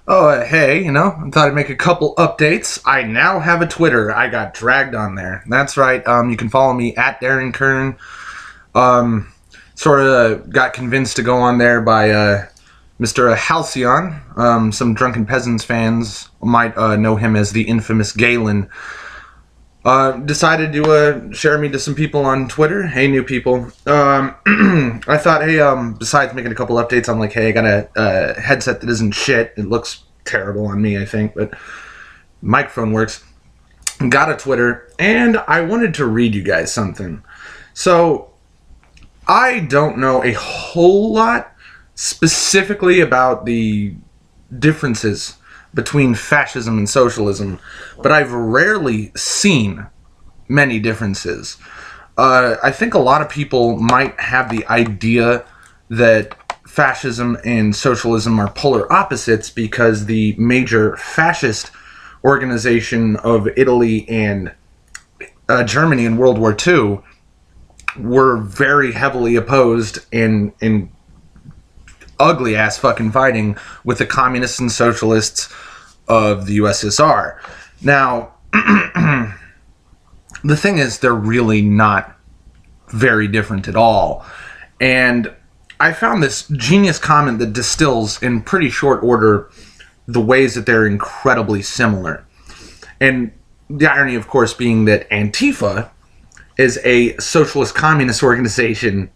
Oh, hey, I thought I'd make a couple updates. I now have a Twitter. I got dragged on there. That's right. You can follow me at Darren Kern. Um, Sort of got convinced to go on there by Mr. Halcyon. Some Drunken Peasants fans might know him as the infamous Galen. Decided to share me to some people on Twitter. Hey, new people. I thought, hey, besides making a couple updates, I'm like, hey, I got a headset that isn't shit. It looks terrible on me, I think, but microphone works. Got a Twitter, and I wanted to read you guys something. So, I don't know a whole lot specifically about the differences between fascism and socialism, but I've rarely seen many differences. I think a lot of people might have the idea that fascism and socialism are polar opposites because the major fascist organization of Italy and Germany in World War II were very heavily opposed in ugly ass fucking fighting with the communists and socialists of the USSR. Now, the thing is, they're really not very different at all. And I found this genius comment that distills in pretty short order the ways that they're incredibly similar. And the irony, of course, being that ANTIFA is a socialist communist organization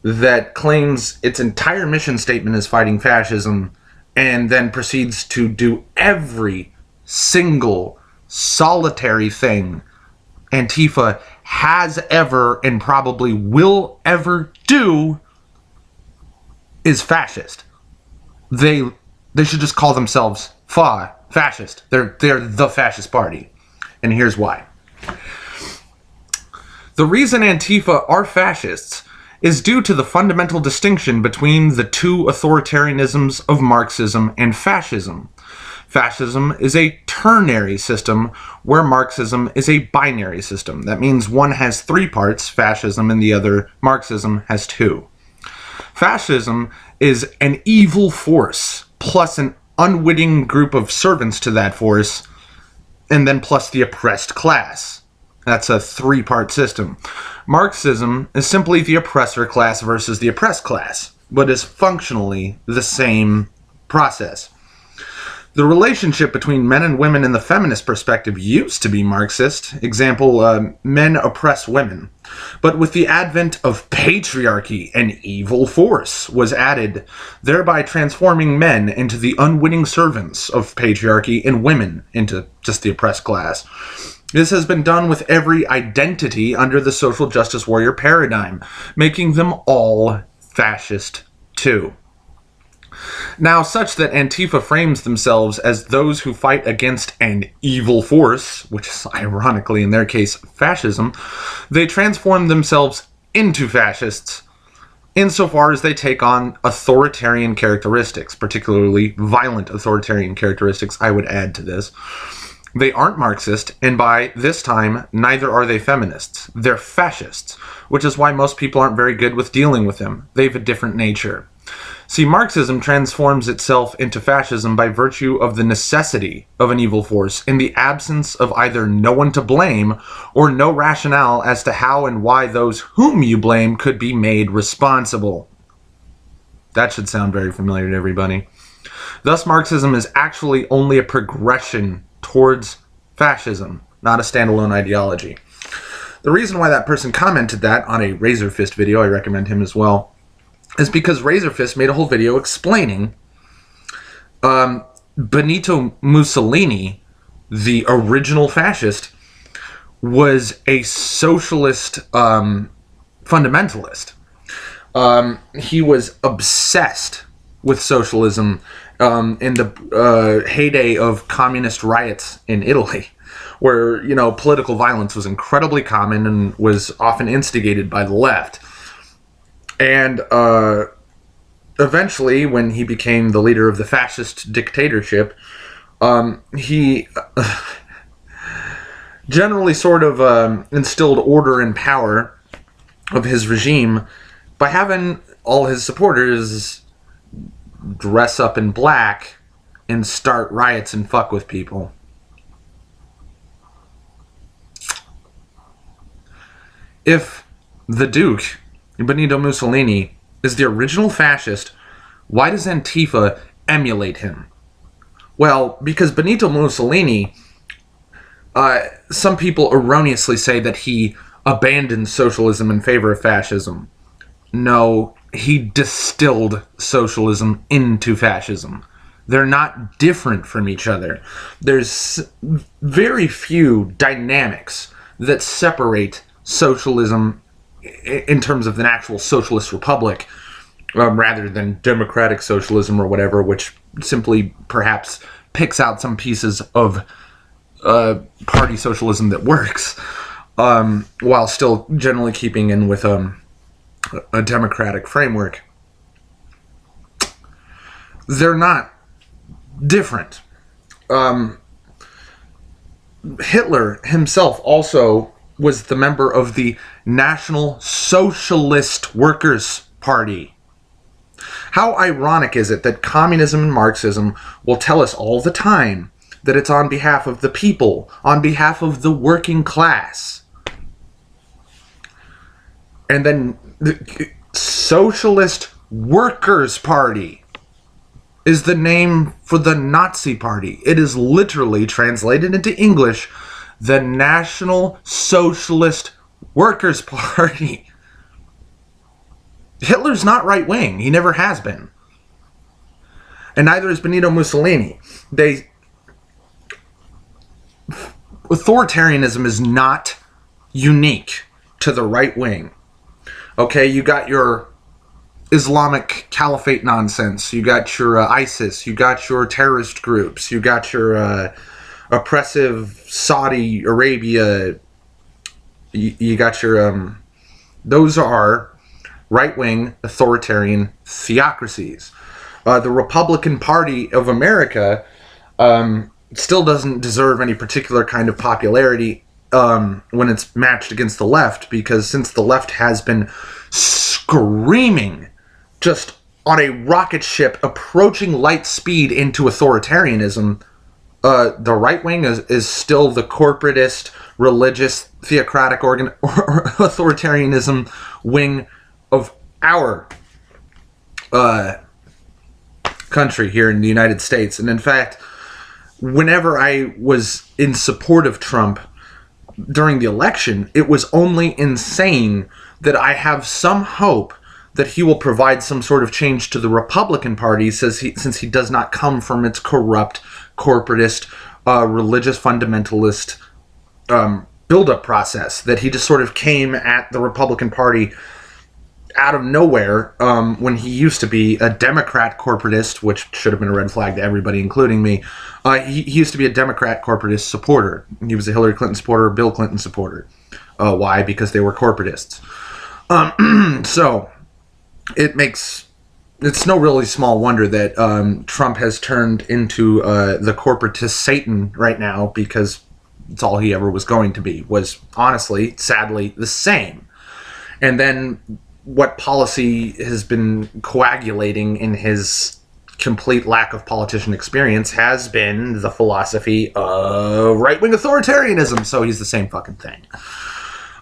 that claims its entire mission statement is fighting fascism and then proceeds to do every single solitary thing Antifa has ever and probably will ever do is fascist. They should just call themselves fascist. They're the fascist party. And here's why. The reason Antifa are fascists is due to the fundamental distinction between the two authoritarianisms of Marxism and fascism. Fascism is a ternary system, where Marxism is a binary system. That means one has three parts, fascism, and the other, Marxism, has two. Fascism is an evil force, plus an unwitting group of servants to that force, and then plus the oppressed class. That's a three-part system. Marxism is simply the oppressor class versus the oppressed class, but is functionally the same process. The relationship between men and women in the feminist perspective used to be Marxist. Example, men oppress women. But with the advent of patriarchy, an evil force was added, thereby transforming men into the unwitting servants of patriarchy and women into just the oppressed class. This has been done with every identity under the social justice warrior paradigm, making them all fascist too. Now, such that Antifa frames themselves as those who fight against an evil force, which is ironically in their case fascism, they transform themselves into fascists insofar as they take on authoritarian characteristics, particularly violent authoritarian characteristics, I would add to this. They aren't Marxist, and by this time, neither are they feminists. They're fascists, which is why most people aren't very good with dealing with them. They have a different nature. See, Marxism transforms itself into fascism by virtue of the necessity of an evil force in the absence of either no one to blame or no rationale as to how and why those whom you blame could be made responsible. That should sound very familiar to everybody. Thus, Marxism is actually only a progression towards fascism, not a standalone ideology. The reason why that person commented that on a Razor Fist video, I recommend him as well, is because Razor Fist made a whole video explaining Benito Mussolini, the original fascist, was a socialist fundamentalist. He was obsessed with socialism in the heyday of communist riots in Italy, where, political violence was incredibly common and was often instigated by the left. And eventually, when he became the leader of the fascist dictatorship, he generally sort of instilled order and power of his regime by having all his supporters dress up in black and start riots and fuck with people. If the Duke, Benito Mussolini, is the original fascist, why does Antifa emulate him? Well, because Benito Mussolini, some people erroneously say that he abandoned socialism in favor of fascism. No, he distilled socialism into fascism. They're not different from each other. There's very few dynamics that separate socialism in terms of an actual socialist republic rather than democratic socialism or whatever, which simply perhaps picks out some pieces of party socialism that works while still generally keeping in with a democratic framework. They're not different. Hitler himself also was the member of the National Socialist Workers' Party. How ironic is it that communism and Marxism will tell us all the time that it's on behalf of the people, on behalf of the working class. And then the Socialist Workers' Party is the name for the Nazi Party. It is literally translated into English, the National Socialist Workers' Party. Hitler's not right-wing. He never has been. And neither is Benito Mussolini. Authoritarianism is not unique to the right wing. Okay, you got your Islamic Caliphate nonsense. You got your ISIS. You got your terrorist groups. You got your oppressive Saudi Arabia. You got your... those are right-wing authoritarian theocracies. The Republican Party of America still doesn't deserve any particular kind of popularity when it's matched against the left, because since the left has been screaming just on a rocket ship approaching light speed into authoritarianism, the right wing is still the corporatist, religious, theocratic authoritarianism wing of our country here in the United States. And in fact, whenever I was in support of Trump during the election, it was only in saying that I have some hope that he will provide some sort of change to the Republican Party, since he does not come from its corrupt, corporatist, religious fundamentalist build-up process, that he just sort of came at the Republican Party out of nowhere when he used to be a Democrat corporatist, which should have been a red flag to everybody, including me. He used to be a Democrat corporatist supporter. He was a Hillary Clinton supporter, Bill Clinton supporter. Why? Because they were corporatists. So it's no really small wonder that Trump has turned into the corporatist Satan right now, because it's all he ever was going to be, was honestly, sadly, the same. And then what policy has been coagulating in his complete lack of politician experience has been the philosophy of right-wing authoritarianism, so he's the same fucking thing.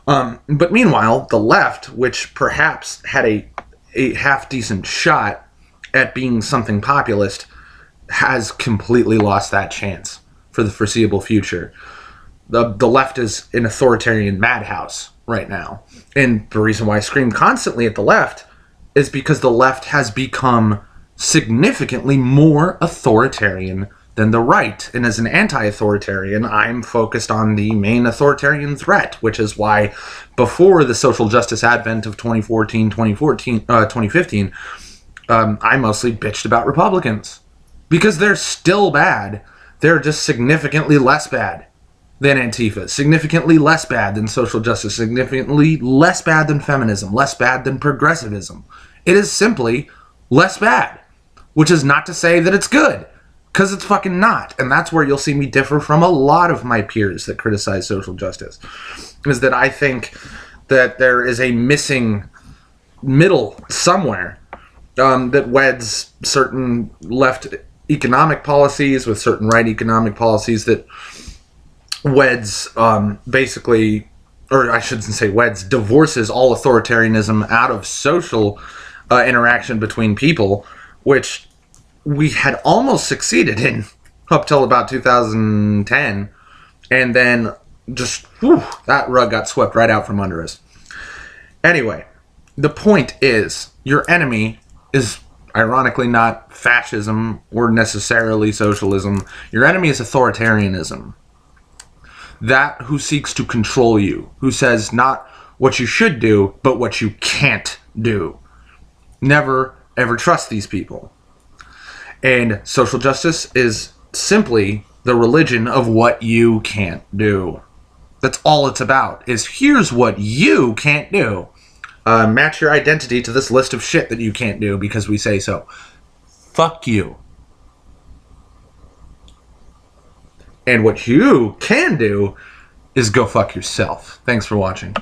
But meanwhile, the left, which perhaps had a half-decent shot at being something populist, has completely lost that chance for the foreseeable future. The left is an authoritarian madhouse right now. And the reason why I scream constantly at the left is because the left has become significantly more authoritarian than the right. And as an anti-authoritarian, I'm focused on the main authoritarian threat, which is why before the social justice advent of 2015, I mostly bitched about Republicans. Because they're still bad. They're just significantly less bad than Antifa, significantly less bad than social justice, significantly less bad than feminism, less bad than progressivism. It is simply less bad, which is not to say that it's good, because it's fucking not. And that's where you'll see me differ from a lot of my peers that criticize social justice, is that I think that there is a missing middle somewhere that weds certain left economic policies, with certain right economic policies that weds basically, or I shouldn't say weds, divorces all authoritarianism out of social interaction between people, which we had almost succeeded in up till about 2010, and then just that rug got swept right out from under us. Anyway, the point is, your enemy is ironically not fascism or necessarily socialism. Your enemy is authoritarianism. That who seeks to control you, who says not what you should do, but what you can't do. Never, ever trust these people. And social justice is simply the religion of what you can't do. That's all it's about, is here's what you can't do. Match your identity to this list of shit that you can't do because we say so. Fuck you. And what you can do is go fuck yourself. Thanks for watching.